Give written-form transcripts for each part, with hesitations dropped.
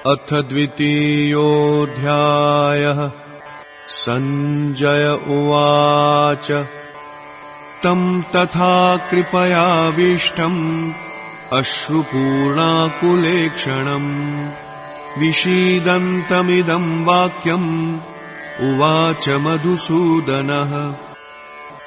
अथ द्वितीयोऽध्यायः। संजय उवाच तं तथा कृपयाविष्टम् अश्रुपूर्णाकुलेक्षणम् विषीदन्तमिदं वाक्यम् उवाच मधुसूदनः।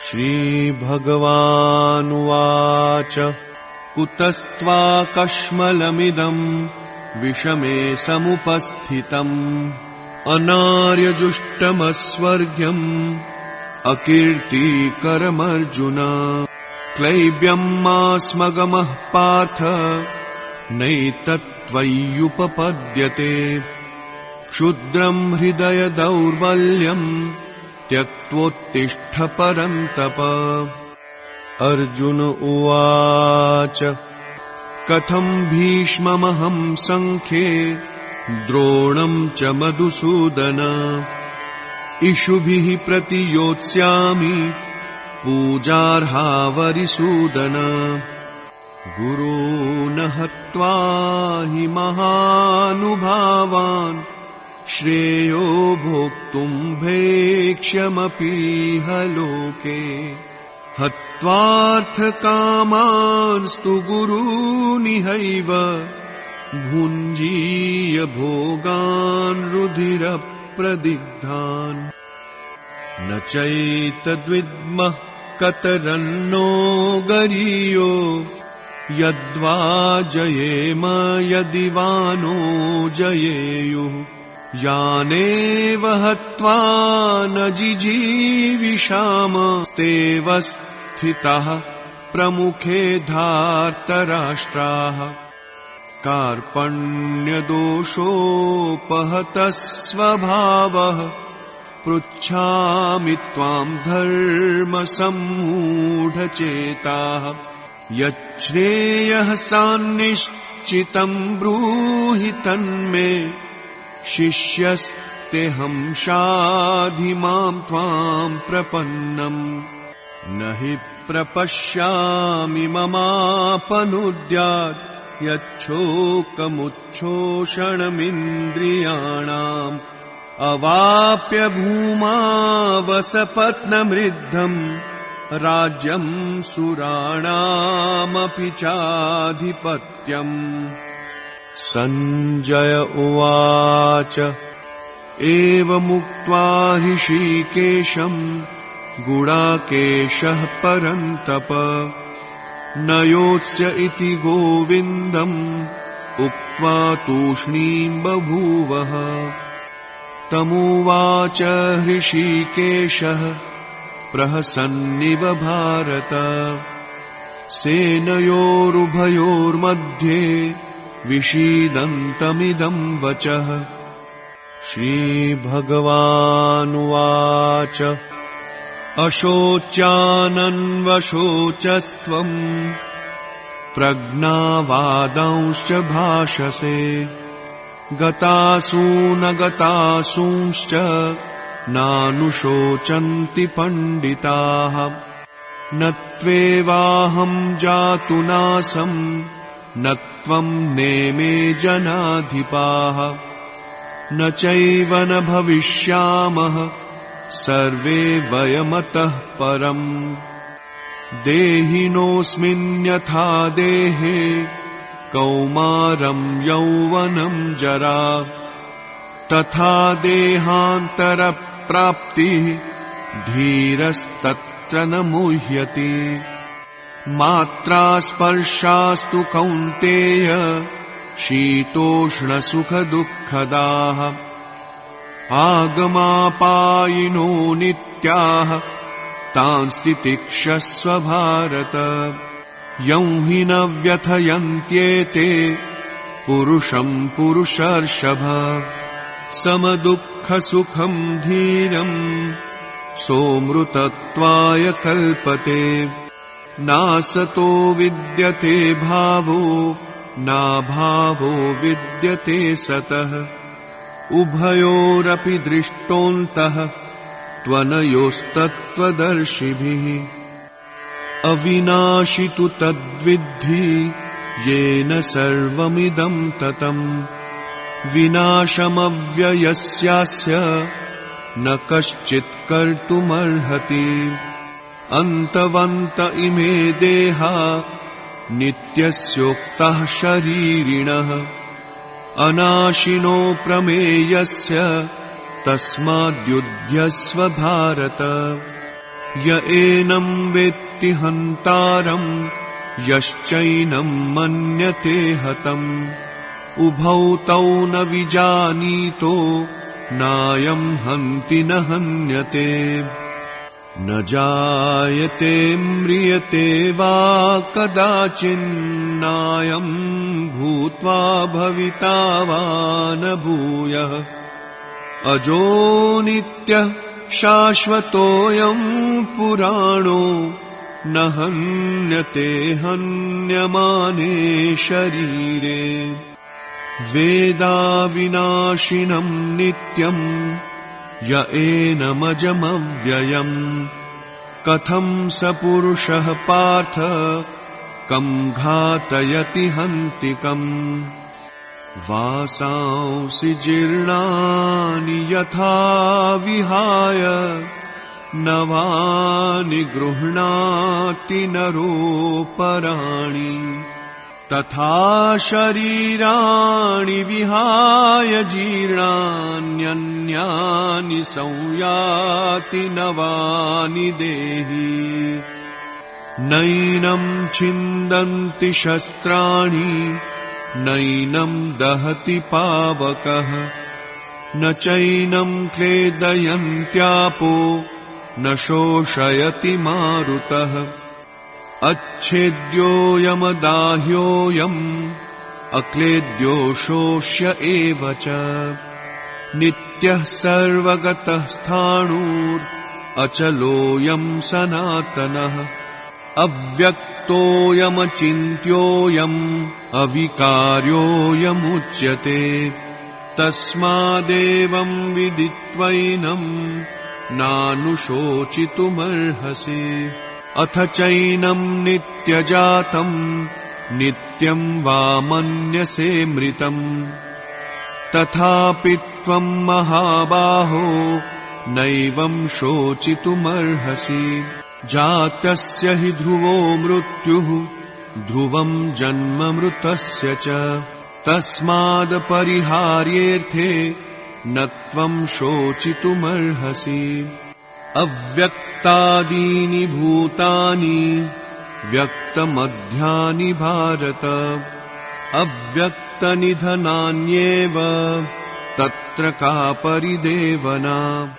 श्रीभगवानुवाच कुतस्त्वाकश्मलमिदम् विषमे समुपस्थितम् अनार्यजुष्टमस्वर्ग्यम् अकीर्तिकरमर्जुन। क्लैब्यम् मास्मगमः पार्थ नैतत्त्वय्युपपद्यते। क्षुद्रम् हृदय दौर्बल्यम् त्यक्त्वोत्तिष्ठ परन्तप। अर्जुन उवाच कथम् भीष्ममहम् सङ्ख्ये द्रोणम् च मधुसूदन। इषुभिः प्रतियोत्स्यामि पूजार्हावरिसूदन। गुरून् हत्वा हि महानुभावान् श्रेयो भोक्तुम् भैक्ष्यमपीह लोके। हत्वार्थकामांस्तु गुरूनिहैव भुञ्जीय भोगान् रुधिरप्रदिग्धान्। न चैतद्विद्मः कतरन्नो गरीयो यद्वा जयेम यदि वा नो जयेयुः। यानेव हत्वा न जिजीविषामस्तेव स्थिताः प्रमुखे धार्तराष्ट्राः। कार्पण्यदोषोपहतः स्वभावः पृच्छामि त्वाम् धर्मसम्मूढचेताः। यच्छ्रेयः सान्निश्चितम् ब्रूहि तन्मे शिष्यस्तेऽहं शाधि मां त्वां प्रपन्नम्। न हि प्रपश्यामि ममापनुद्यात् यच्छोकमुच्छोषणमिन्द्रियाणाम्। अवाप्य भूमावसपत्नमृद्धम् राज्यम् सुराणामपि चाधिपत्यम्। संजय उवाच एवमुक्त्वा ऋषिकेशम् गुडाकेशः परन्तप। न योत्स्य इति गोविन्दम् उक्त्वा तूष्णीम् बभूवः। तमुवाच ऋषिकेशः प्रहसन्निव भारत। सेनयोरुभयोर्मध्ये विषीदन्तमिदम् वचः। श्रीभगवानुवाच अशोच्यानन्वशोचस्त्वम् प्रज्ञावादांश्च भाषसे। गतासूनगतासूंश्च नानुशोचन्ति पण्डिताः। न त्वेवाहम् जातु नासम् न त्वम् नेमे जनाधिपाः। न चैव न भविष्यामः सर्वे वयमतः परम्। देहिनोऽस्मिन्यथा देहे कौमारम् यौवनम् जरा। तथा देहान्तरप्राप्तिः धीरस्तत्र न मुह्यति। मात्रा स्पर्शास्तु कौन्तेय शीतोष्णसुखदुःखदाः। आगमापायिनो नित्याः तांस्तितिक्षस्व भारत। यं हि न व्यथयन्त्येते पुरुषम् पुरुषर्षभ। समदुःखसुखम् धीरम् सोऽमृतत्वाय कल्पते। नासतो विद्यते भावो नाभावो विद्यते सतः। उभयोरपि दृष्टोऽन्तः त्वनयोस्तत्त्वदर्शिभिः। अविनाशि तु तद्विद्धि येन सर्वमिदं ततम् विनाशमव्ययस्यास्य न कश्चित् कर्तुमर्हति। अन्तवन्त इमे देहा नित्यस्योक्तः शरीरिणः अनाशिनो प्रमेयस्य तस्माद्युध्यस्व भारत। य एनं वेत्ति हन्तारं यश्चैनं मन्यते हतम् उभौ तौ न विजानीतो नायं हन्ति न हन्यते। न जायते म्रियते वा कदाचिन्नायं भूत्वा भविता वा न भूयः। अजो नित्यः शाश्वतोऽयं पुराणो न हन्यते हन्यमाने शरीरे। वेदाविनाशिनं नित्यं य एनमजमव्ययम् कथं स पुरुषः पार्थ कं घातयति हन्तिकम्। वासांसि जीर्णानि यथा विहाय नवानि गृह्णाति नरोपराणि तथा शरीराणि विहाय जीर्णान्यन्यानि संयाति नवानि देहि। नैनं छिन्दन्ति शस्त्राणि नैनं दहति पावकः न चैनं क्लेदयन्त्यापो न शोषयति मारुतः। अच्छेद्योऽयमदाह्योऽयम् अक्लेद्यो शोष्य एव च। नित्यः सर्वगतः स्थाणुरचलोऽयं सनातनः। अव्यक्तोऽयमचिन्त्योऽयम् अविकार्योऽयमुच्यते। तस्मादेवं विदित्वैनं नानुशोचितुमर्हसि। अथ चैनं नित्यजातं नित्यं वा मन्यसे मृतम् तथापि त्वं महाबाहो नैवं शोचितुमर्हसि। जातस्य हि ध्रुवो मृत्युः ध्रुवं जन्म मृतस्य च। तस्मादपरिहार्येऽर्थे न त्वं शोचितुमर्हसि। अव्यक्तादीनि भूतानि व्यक्तमध्यानि भारत। अव्यक्तनिधनान्येव तत्र का परिदेवना।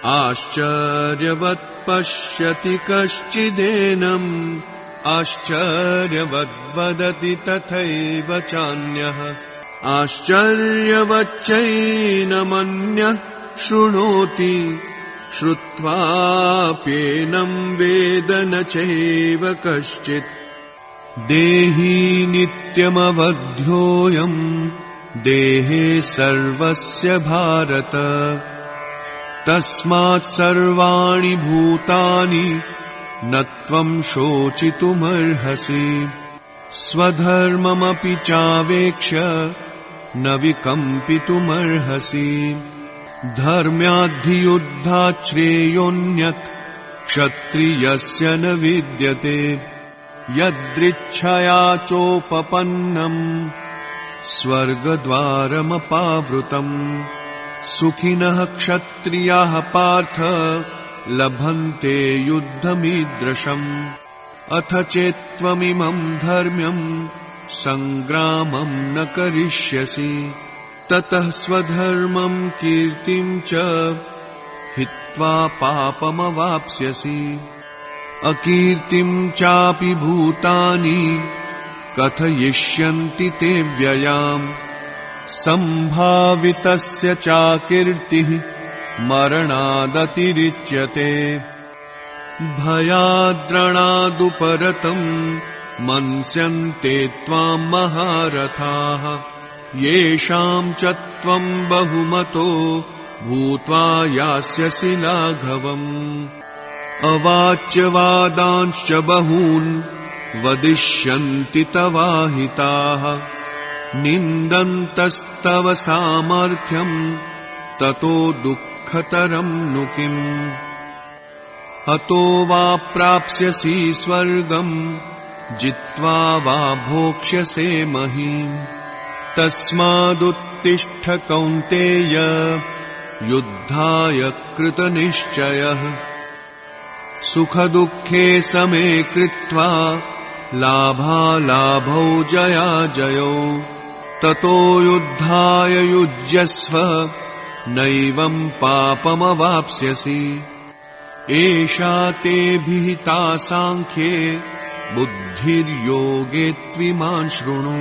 आश्चर्यवत् पश्यति कश्चिदेनम् आश्चर्यवद्वदति तथैव चान्यः। आश्चर्यवच्चैनमन्यः शृणोति श्रुत्वाप्येनं वेद न चैव कश्चित्। देही नित्यमवध्योऽयं देहे सर्वस्य भारत। तस्मात् सर्वाणि भूतानि न त्वं शोचितुमर्हसि। स्वधर्ममपि चावेक्ष्य न विकम्पितुमर्हसि। धर्म्याद्धियुद्धात् श्रेयोऽन्यत् क्षत्रियस्य न विद्यते। यदृच्छया चोपपन्नम् स्वर्गद्वारमपावृतम्। सुखिनः क्षत्रियाः पार्थ लभन्ते युद्धमीदृशम्। अथ चेत्त्वमिमं धर्म्यं सङ्ग्रामं न करिष्यसि। ततः स्वधर्मं कीर्तिं च हित्वा पापमवाप्स्यसि। अकीर्तिं चापि भूतानि कथयिष्यन्ति ते व्ययाम्। सम्भावितस्य चाकीर्तिः मरणादतिरिच्यते। भयाद्रणादुपरतं मन्स्यन्ते त्वां महारथाः। येषां च त्वं बहुमतो भूत्वा यास्यसि लाघवम्। अवाच्यवादांश्च बहून् वदिष्यन्ति तवाहिताः। निन्दन्तस्तव सामर्थ्यम् ततो दुःखतरम् नु किम् अतो वा प्राप्स्यसि स्वर्गम् जित्वा वा भोक्ष्यसे महीम् तस्मादुत्तिष्ठ कौन्तेय युद्धाय कृतनिश्चयः सुखदुःखे समे कृत्वा लाभालाभौ जयाजयौ ततो युद्धाय युज्यस्व नैवम् पापमवाप्स्यसि एषा ते विहिता साङ्ख्ये बुद्धिर्योगे त्विमान् शृणु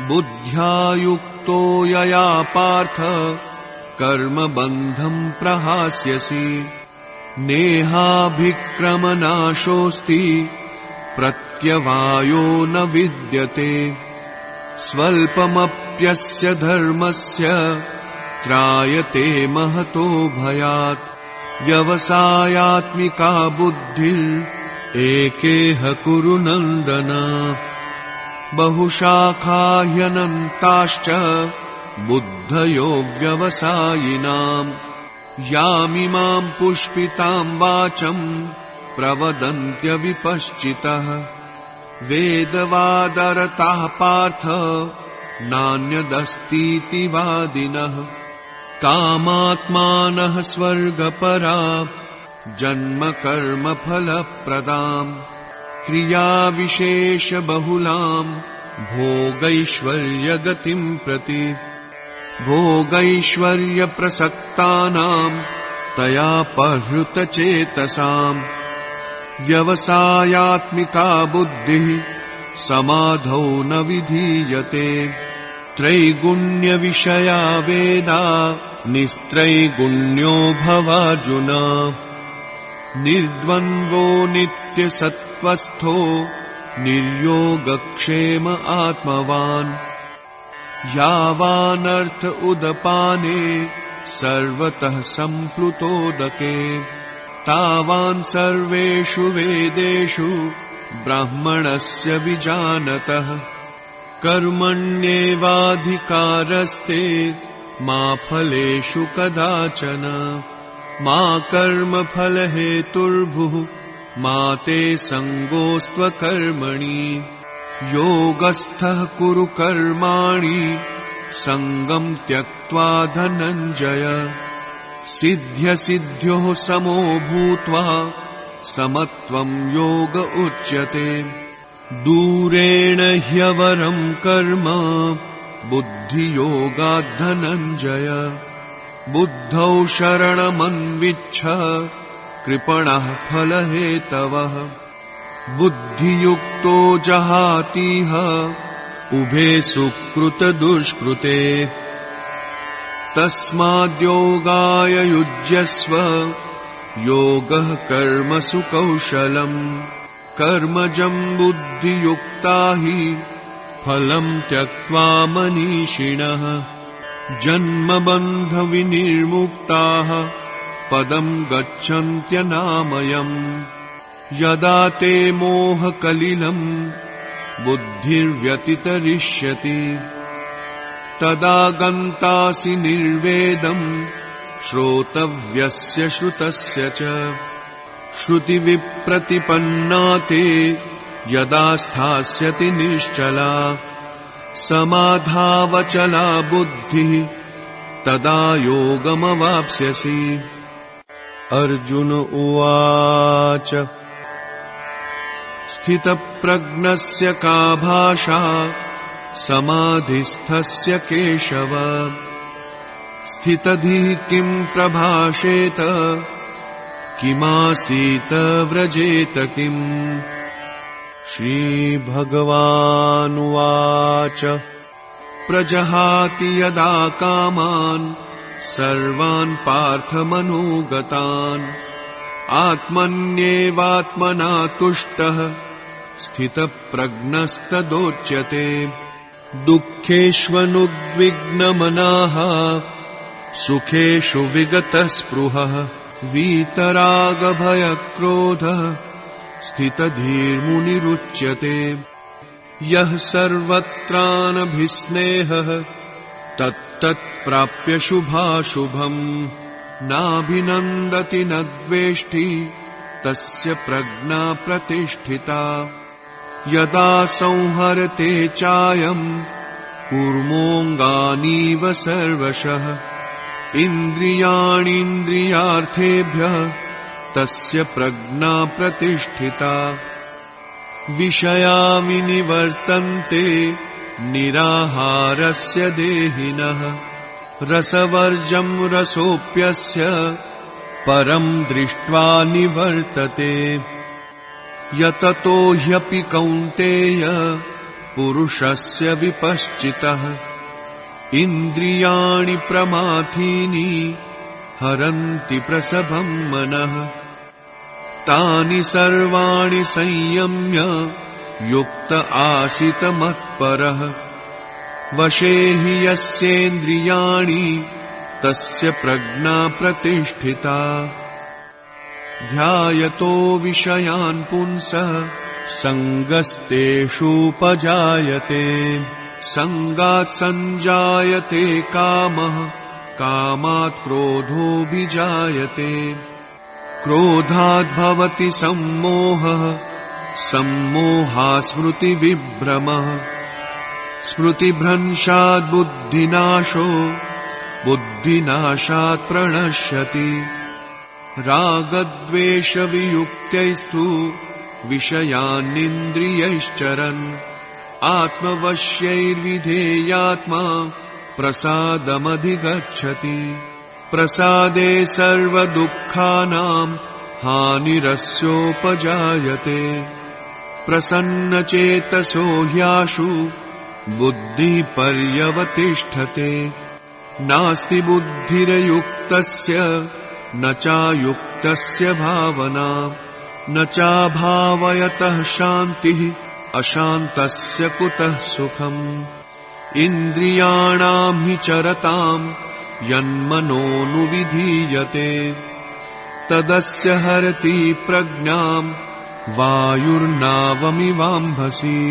बुद्ध्या युक्तो यया पार्थ कर्मबन्धम् प्रहास्यसि नेहाभिक्रमनाशोऽस्ति प्रत्यवायो न विद्यते स्वल्पमप्यस्य धर्मस्य त्रायते महतो भयात् व्यवसायात्मिका बुद्धिरेकेह कुरु नन्दन बहुशाखा ह्यनन्ताश्च बुद्धयो व्यवसायिनाम् यामिमाम् पुष्पिताम् वाचम् प्रवदन्त्यविपश्चितः वेदवादरताः पार्थ नान्यदस्तीति वादिनः कामात्मानः स्वर्गपरा जन्म कर्म फलप्रदाम् क्रियाविशेषबहुलाम् भोगैश्वर्यगतिम् प्रति भोगैश्वर्यप्रसक्तानाम् तया पहृतचेतसाम् व्यवसायात्मिका बुद्धिः समाधौ न विधीयते त्रैगुण्यविषया वेदा निस्त्रैगुण्यो भवार्जुन निर्द्वन्द्वो नित्यसत्त्वस्थो निर्योगक्षेम आत्मवान् यावानर्थ उदपाने सर्वतः सम्प्लुतोदके तावान् सर्वेषु वेदेषु ब्राह्मणस्य विजानतः कर्मण्येवाधिकारस्ते मा फलेषु कदाचन मा कर्मफलहेतुर्भुः मा ते सङ्गोऽस्त्वकर्मणि योगस्थः कुरु कर्माणि सङ्गम् त्यक्त्वा धनञ्जय सिद्ध्यसिद्ध्योः समो भूत्वा समत्वम् योग उच्यते दूरेण ह्यवरम् कर्म बुद्धियोगात् धनञ्जय बुद्धौ शरणमन्विच्छ कृपणः फलहेतवः बुद्धियुक्तो जहातीह उभे सुकृतदुष्कृते तस्माद्योगाय युज्यस्व योगः कर्मसु कौशलम् कर्मजम् बुद्धियुक्ता हि फलम् त्यक्त्वा मनीषिणः जन्मबन्धविनिर्मुक्ताः पदम् गच्छन्त्यनामयम् यदा ते मोहकलिलम् बुद्धिर्व्यतितरिष्यति तदा गन्तासि निर्वेदम् श्रोतव्यस्य श्रुतस्य च श्रुतिविप्रतिपन्ना ते यदा स्थास्यति निश्चला समाधावचला बुद्धिः तदा योगमवाप्स्यसि अर्जुन उवाच स्थितप्रज्ञस्य का भाषा समाधिस्थस्य केशव स्थितधिः किम् प्रभाषेत किमासीत व्रजेत किम् श्रीभगवानुवाच प्रजहाति यदा कामान् सर्वान् पार्थमनोगतान् आत्मन्येवात्मना तुष्टः स्थितप्रज्ञस्तदोच्यते दुःखेष्वनुद्विग्नमनाः सुखेषु विगतस्पृहः वीतरागभयक्रोधः स्थितधीर्मुनिरुच्यते यः सर्वत्रानभिस्नेहः तत्तत् प्राप्य शुभाशुभम् नाभिनन्दति न द्वेष्टि तस्य प्रज्ञा प्रतिष्ठिता यदा संहरते चायम् कूर्मोऽङ्गानीव सर्वशः इन्द्रियाणीन्द्रियार्थेभ्यः तस्य प्रज्ञा प्रतिष्ठिता विषया विनिवर्तन्ते निराहारस्य देहिनः रसवर्जं रसोऽप्यस्य परं दृष्ट्वा निवर्तते यततो ह्यपि कौन्तेय पुरुषस्य विपश्चितः इन्द्रियाणि प्रमाथीनि हरन्ति प्रसभं मनः तानि सर्वाणि संयम्य युक्त आसीत मत्परः वशे हि यस्येन्द्रियाणि तस्य प्रज्ञा प्रतिष्ठिता ध्यायतो विषयान् पुंसः सङ्गस्तेषूपजायते सङ्गात् सञ्जायते कामः कामात् क्रोधोऽभिजायते क्रोधात् भवति सम्मोहः सम्मोहात् स्मृतिविभ्रमः स्मृतिभ्रंशात् बुद्धिनाशो बुद्धिनाशात् प्रणश्यति रागद्वेषवियुक्तैस्तु विषयानिन्द्रियैश्चरन् आत्मवश्यैर्विधेयात्मा प्रसादमधिगच्छति प्रसादे सर्वदुःखानां हानिरस्योपजायते प्रसन्नचेतसो ह्याशु बुद्धिः पर्यवतिष्ठते नास्ति बुद्धिरयुक्तस्य न चायुक्तस्य भावना न चाभावयतः शान्तिः अशान्तस्य कुतः सुखम् इन्द्रियाणां हि चरतां यन्मनोनुविधीयते तदस्य हरति प्रज्ञां वायुर्नावमिवाम्भसि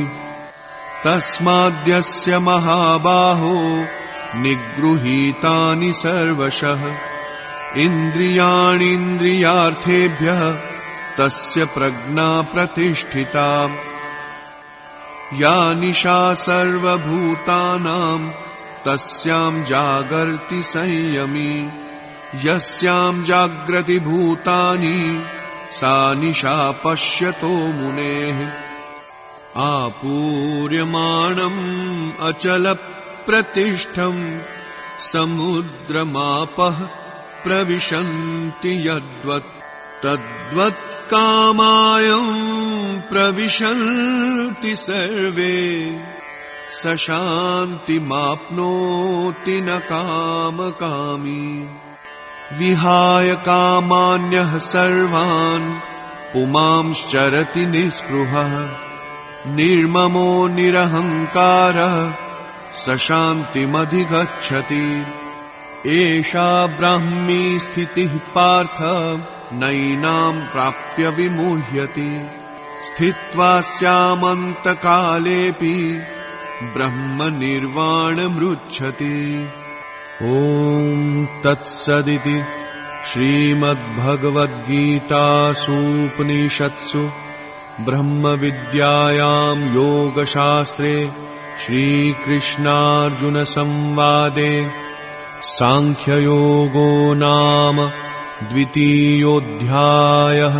तस्माद्यस्य महाबाहो निगृहीतानि सर्वशः इन्द्रियाणीन्द्रियार्थेभ्यः तस्य प्रज्ञा प्रतिष्ठिता या निशा सर्वभूतानां तस्यां जागर्ति संयमी यस्यां जाग्रति भूतानि सा निशा पश्यतो मुनेः आपूर्यमाणम् अचलप्रतिष्ठम् समुद्रमापः प्रविशन्ति यद्वत् तद्वत् कामायं प्रविशन्ति सर्वे स शान्तिमाप्नोति न कामकामी विहाय कामान्यः सर्वान् पुमांश्चरति निःस्पृहः निर्ममो निरहङ्कारः स शान्तिमधिगच्छति एषा ब्राह्मी स्थितिः पार्थ नैनां प्राप्य विमुह्यति स्थित्वा स्यामन्तकालेऽपि ब्रह्मनिर्वाणमृच्छति ॐ तत्सदिति श्रीमद्भगवद्गीतासूपनिषत्सु ब्रह्मविद्यायां योगशास्त्रे श्रीकृष्णार्जुनसंवादे सांख्ययोगो नाम द्वितीयोऽध्यायः।